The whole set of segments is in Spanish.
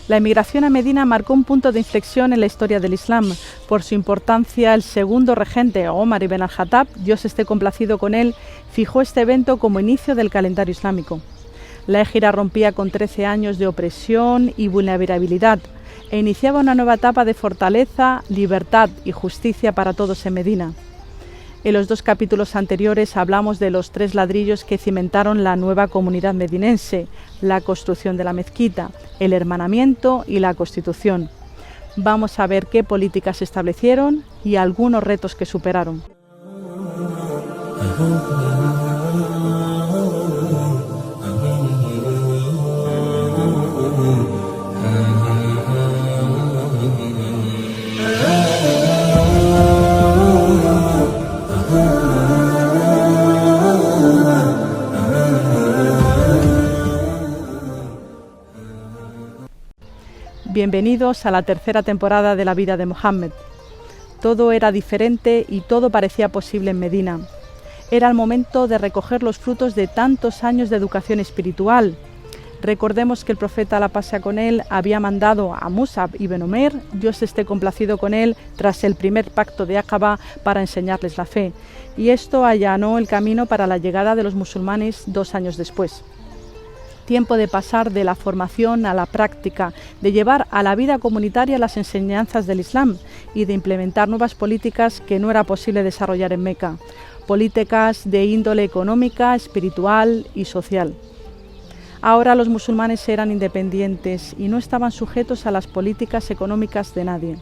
La emigración a Medina marcó un punto de inflexión en la historia del Islam. Por su importancia, el segundo regente, Omar ibn al-Khattab, Dios esté complacido con él, fijó este evento como inicio del calendario islámico. La Égira rompía con 13 años de opresión y vulnerabilidad e iniciaba una nueva etapa de fortaleza, libertad y justicia para todos en Medina. En los 2 capítulos anteriores hablamos de los 3 ladrillos que cimentaron la nueva comunidad medinense, la construcción de la mezquita, el hermanamiento y la constitución. Vamos a ver qué políticas se establecieron y algunos retos que superaron. Bienvenidos a la tercera temporada de la vida de Mohammed. Todo era diferente y todo parecía posible en Medina. Era el momento de recoger los frutos de tantos años de educación espiritual. Recordemos que el profeta, la paz sea con él, había mandado a Mus'ab ibn Umair, Dios esté complacido con él, tras el primer pacto de Aqaba para enseñarles la fe. Y esto allanó el camino para la llegada de los musulmanes 2 años después. Tiempo de pasar de la formación a la práctica, de llevar a la vida comunitaria las enseñanzas del Islam y de implementar nuevas políticas que no era posible desarrollar en Meca, políticas de índole económica, espiritual y social. Ahora los musulmanes eran independientes y no estaban sujetos a las políticas económicas de nadie.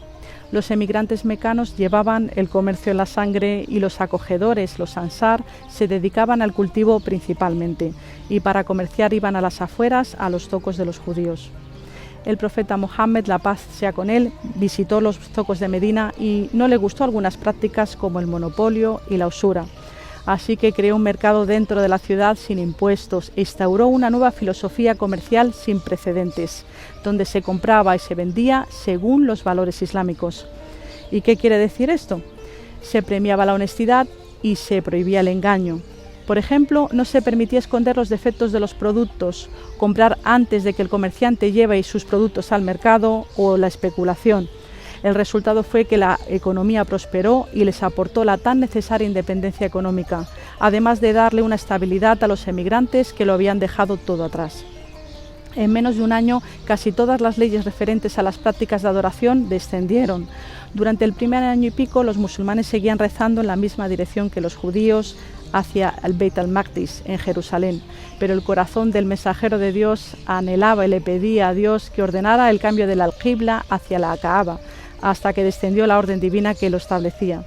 Los emigrantes mecanos llevaban el comercio en la sangre y los acogedores, los ansar, se dedicaban al cultivo principalmente y para comerciar iban a las afueras a los zocos de los judíos. El profeta Mohammed, la paz sea con él, visitó los zocos de Medina y no le gustó algunas prácticas como el monopolio y la usura. Así que creó un mercado dentro de la ciudad sin impuestos e instauró una nueva filosofía comercial sin precedentes, donde se compraba y se vendía según los valores islámicos. ¿Y qué quiere decir esto? Se premiaba la honestidad y se prohibía el engaño. Por ejemplo, no se permitía esconder los defectos de los productos, comprar antes de que el comerciante lleve sus productos al mercado o la especulación. El resultado fue que la economía prosperó y les aportó la tan necesaria independencia económica, además de darle una estabilidad a los emigrantes que lo habían dejado todo atrás. En menos de un año, casi todas las leyes referentes a las prácticas de adoración descendieron. Durante el primer año y pico, los musulmanes seguían rezando en la misma dirección que los judíos hacia el Beit al-Maqdis, en Jerusalén, pero el corazón del mensajero de Dios anhelaba y le pedía a Dios que ordenara el cambio del al-Qibla hacia la Kaaba, hasta que descendió la orden divina que lo establecía.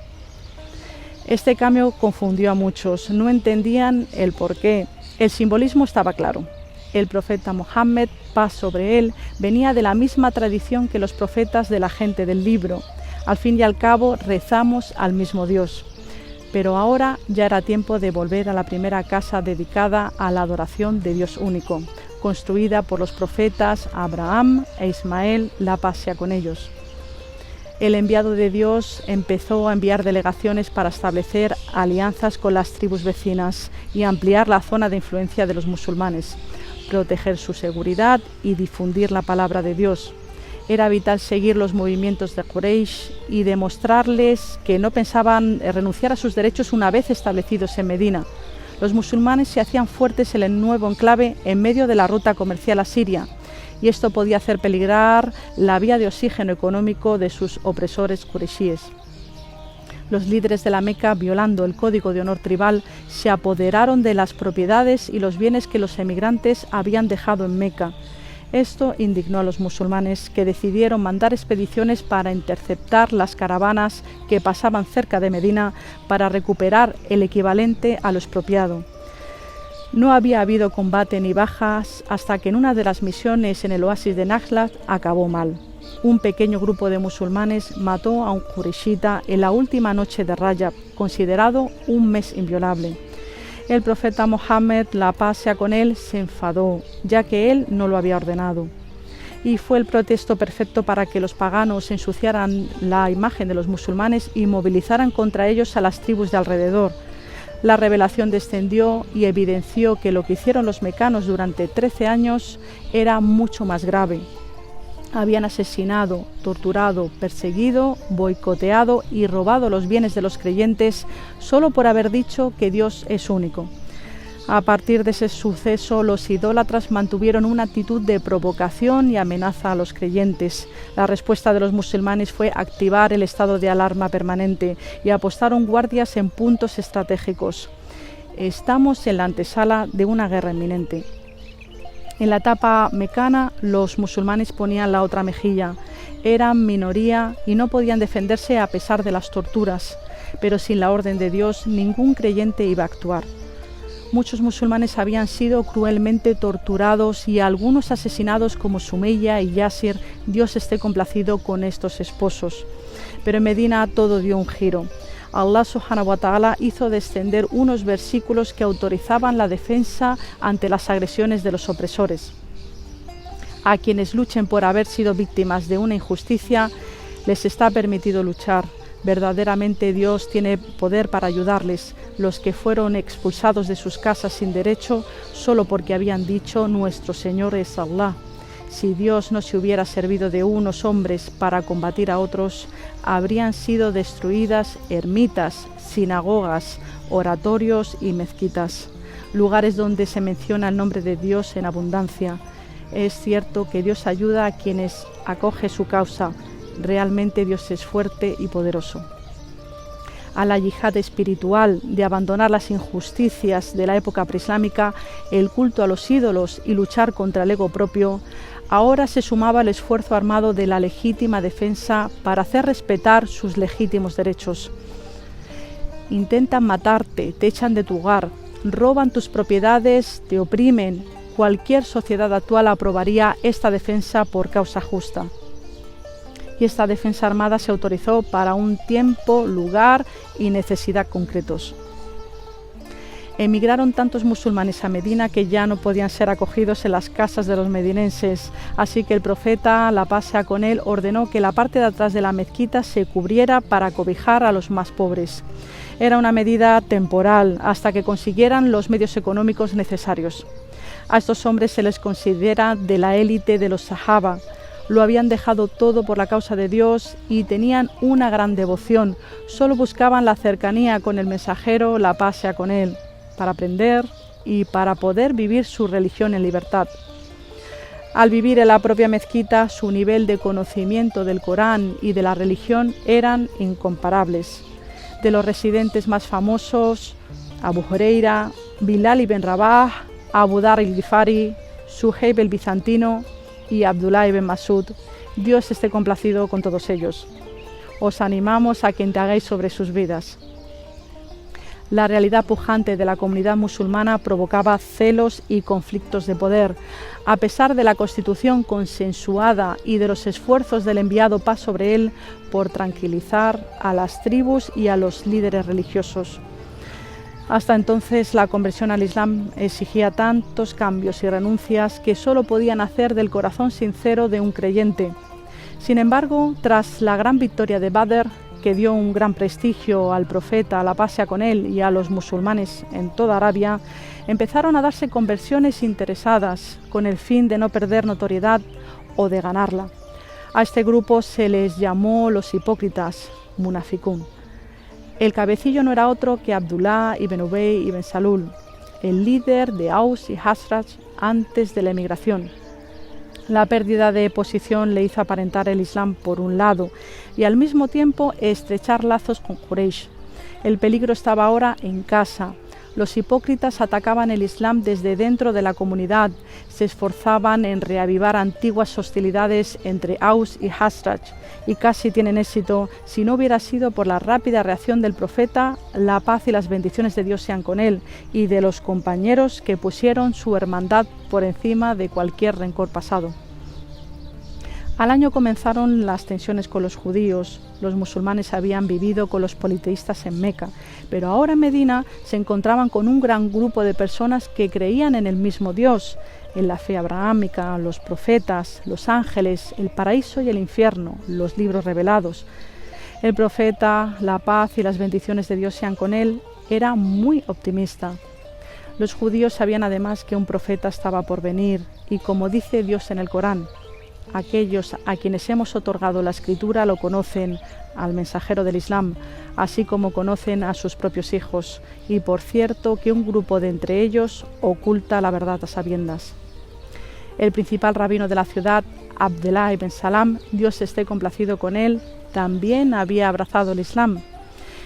Este cambio confundió a muchos, no entendían el porqué. El simbolismo estaba claro. El profeta Mohammed, paz sobre él, venía de la misma tradición que los profetas de la gente del libro. Al fin y al cabo, rezamos al mismo Dios. Pero ahora ya era tiempo de volver a la primera casa dedicada a la adoración de Dios único, construida por los profetas Abraham e Ismael, la paz sea con ellos. El enviado de Dios empezó a enviar delegaciones para establecer alianzas con las tribus vecinas y ampliar la zona de influencia de los musulmanes, proteger su seguridad y difundir la palabra de Dios. Era vital seguir los movimientos de Quraysh y demostrarles que no pensaban renunciar a sus derechos una vez establecidos en Medina. Los musulmanes se hacían fuertes en el nuevo enclave en medio de la ruta comercial a Siria, y esto podía hacer peligrar la vía de oxígeno económico de sus opresores qurayshíes. Los líderes de la Meca, violando el código de honor tribal, se apoderaron de las propiedades y los bienes que los emigrantes habían dejado en Meca. Esto indignó a los musulmanes, que decidieron mandar expediciones para interceptar las caravanas que pasaban cerca de Medina para recuperar el equivalente a lo expropiado. No había habido combate ni bajas hasta que en una de las misiones en el oasis de Nakhlat acabó mal. Un pequeño grupo de musulmanes mató a un qurayshita en la última noche de Rajab, considerado un mes inviolable. El profeta Mohammed, la paz sea con él, se enfadó, ya que él no lo había ordenado. Y fue el pretexto perfecto para que los paganos ensuciaran la imagen de los musulmanes y movilizaran contra ellos a las tribus de alrededor. La revelación descendió y evidenció que lo que hicieron los mecanos durante 13 años era mucho más grave. Habían asesinado, torturado, perseguido, boicoteado y robado los bienes de los creyentes solo por haber dicho que Dios es único. A partir de ese suceso, los idólatras mantuvieron una actitud de provocación y amenaza a los creyentes. La respuesta de los musulmanes fue activar el estado de alarma permanente y apostaron guardias en puntos estratégicos. Estamos en la antesala de una guerra inminente. En la etapa mecana, los musulmanes ponían la otra mejilla. Eran minoría y no podían defenderse a pesar de las torturas, pero sin la orden de Dios ningún creyente iba a actuar. Muchos musulmanes habían sido cruelmente torturados y algunos asesinados como Sumayya y Yasir. Dios esté complacido con estos esposos. Pero en Medina todo dio un giro. Allah subhanahu wa ta'ala hizo descender unos versículos que autorizaban la defensa ante las agresiones de los opresores. A quienes luchen por haber sido víctimas de una injusticia, les está permitido luchar. Verdaderamente Dios tiene poder para ayudarles. Los que fueron expulsados de sus casas sin derecho, solo porque habían dicho nuestro Señor es Allah. Si Dios no se hubiera servido de unos hombres para combatir a otros, habrían sido destruidas ermitas, sinagogas, oratorios y mezquitas, lugares donde se menciona el nombre de Dios en abundancia. Es cierto que Dios ayuda a quienes acoge su causa. Realmente Dios es fuerte y poderoso. A la yihad espiritual de abandonar las injusticias de la época preislámica, el culto a los ídolos y luchar contra el ego propio, ahora se sumaba el esfuerzo armado de la legítima defensa para hacer respetar sus legítimos derechos. Intentan matarte, te echan de tu hogar, roban tus propiedades, te oprimen. Cualquier sociedad actual aprobaría esta defensa por causa justa. Y esta defensa armada se autorizó para un tiempo, lugar y necesidad concretos. Emigraron tantos musulmanes a Medina que ya no podían ser acogidos en las casas de los medinenses, así que el profeta, la paz sea con él, ordenó que la parte de atrás de la mezquita se cubriera para cobijar a los más pobres. Era una medida temporal, hasta que consiguieran los medios económicos necesarios. A estos hombres se les considera de la élite de los sahaba. Lo habían dejado todo por la causa de Dios y tenían una gran devoción. Solo buscaban la cercanía con el mensajero, la paz sea con él, para aprender y para poder vivir su religión en libertad. Al vivir en la propia mezquita, su nivel de conocimiento del Corán y de la religión eran incomparables. De los residentes más famosos, Abu Huraira, Bilal ibn Rabah, Abu Dhar el-Ghifari, Suhaib el Bizantino y Abdullah ibn Masud. Dios esté complacido con todos ellos. Os animamos a que indaguéis sobre sus vidas. La realidad pujante de la comunidad musulmana provocaba celos y conflictos de poder. A pesar de la constitución consensuada y de los esfuerzos del enviado paz sobre él por tranquilizar a las tribus y a los líderes religiosos. Hasta entonces la conversión al Islam exigía tantos cambios y renuncias que solo podían hacer del corazón sincero de un creyente. Sin embargo, tras la gran victoria de Badr, que dio un gran prestigio al profeta, la paz sea con él, y a los musulmanes en toda Arabia, empezaron a darse conversiones interesadas con el fin de no perder notoriedad o de ganarla. A este grupo se les llamó los hipócritas, munafikun. El cabecillo no era otro que Abdullah ibn Ubay ibn Salul, el líder de Aus y Hazraj antes de la emigración. La pérdida de posición le hizo aparentar el Islam por un lado y al mismo tiempo estrechar lazos con Quraysh. El peligro estaba ahora en casa. Los hipócritas atacaban el Islam desde dentro de la comunidad, se esforzaban en reavivar antiguas hostilidades entre Aus y Hazraj y casi tienen éxito si no hubiera sido por la rápida reacción del profeta, la paz y las bendiciones de Dios sean con él, y de los compañeros que pusieron su hermandad por encima de cualquier rencor pasado. Al año comenzaron las tensiones con los judíos. Los musulmanes habían vivido con los politeístas en Meca, pero ahora en Medina se encontraban con un gran grupo de personas que creían en el mismo Dios, en la fe abrahámica, los profetas, los ángeles, el paraíso y el infierno, los libros revelados. El profeta, la paz y las bendiciones de Dios sean con él, era muy optimista. Los judíos sabían además que un profeta estaba por venir y, como dice Dios en el Corán, aquellos a quienes hemos otorgado la escritura lo conocen, al mensajero del Islam, así como conocen a sus propios hijos, y por cierto que un grupo de entre ellos oculta la verdad a sabiendas. El principal rabino de la ciudad, Abdullah ibn Salam, Dios esté complacido con él, también había abrazado el Islam.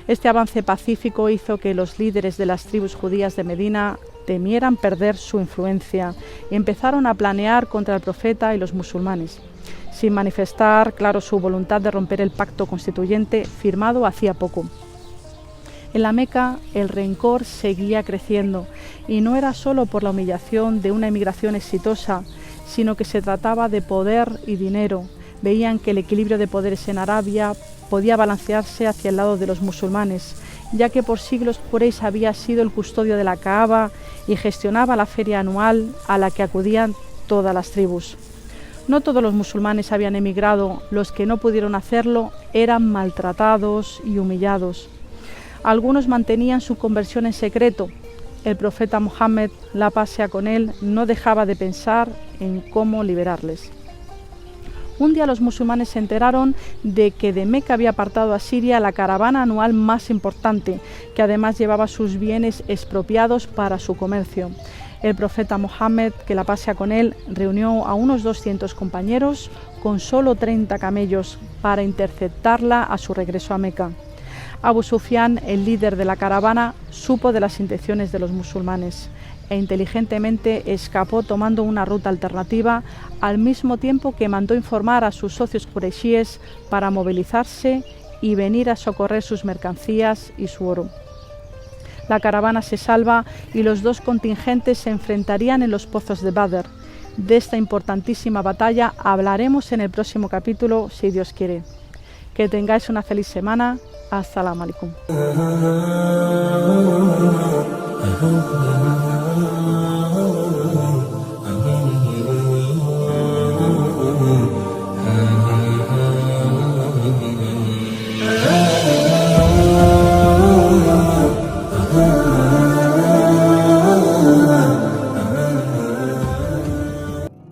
Este avance pacífico hizo que los líderes de las tribus judías de Medina temieran perder su influencia y empezaron a planear contra el profeta y los musulmanes, sin manifestar, claro, su voluntad de romper el pacto constituyente firmado hacía poco. En la Meca el rencor seguía creciendo y no era solo por la humillación de una emigración exitosa, sino que se trataba de poder y dinero. Veían que el equilibrio de poderes en Arabia podía balancearse hacia el lado de los musulmanes, ya que por siglos Quraysh había sido el custodio de la Kaaba y gestionaba la feria anual a la que acudían todas las tribus. No todos los musulmanes habían emigrado, los que no pudieron hacerlo eran maltratados y humillados. Algunos mantenían su conversión en secreto. El profeta Mohammed, la paz sea con él, no dejaba de pensar en cómo liberarles. Un día los musulmanes se enteraron de que de Meca había apartado a Siria la caravana anual más importante, que además llevaba sus bienes expropiados para su comercio. El profeta Mohammed, que la paz sea con él, reunió a unos 200 compañeros con solo 30 camellos para interceptarla a su regreso a Meca. Abu Sufyan, el líder de la caravana, supo de las intenciones de los musulmanes e inteligentemente escapó tomando una ruta alternativa, al mismo tiempo que mandó informar a sus socios qurayshíes para movilizarse y venir a socorrer sus mercancías y su oro. La caravana se salva y los dos contingentes se enfrentarían en los pozos de Badr. De esta importantísima batalla hablaremos en el próximo capítulo, si Dios quiere. Que tengáis una feliz semana. As-salamu alaykum.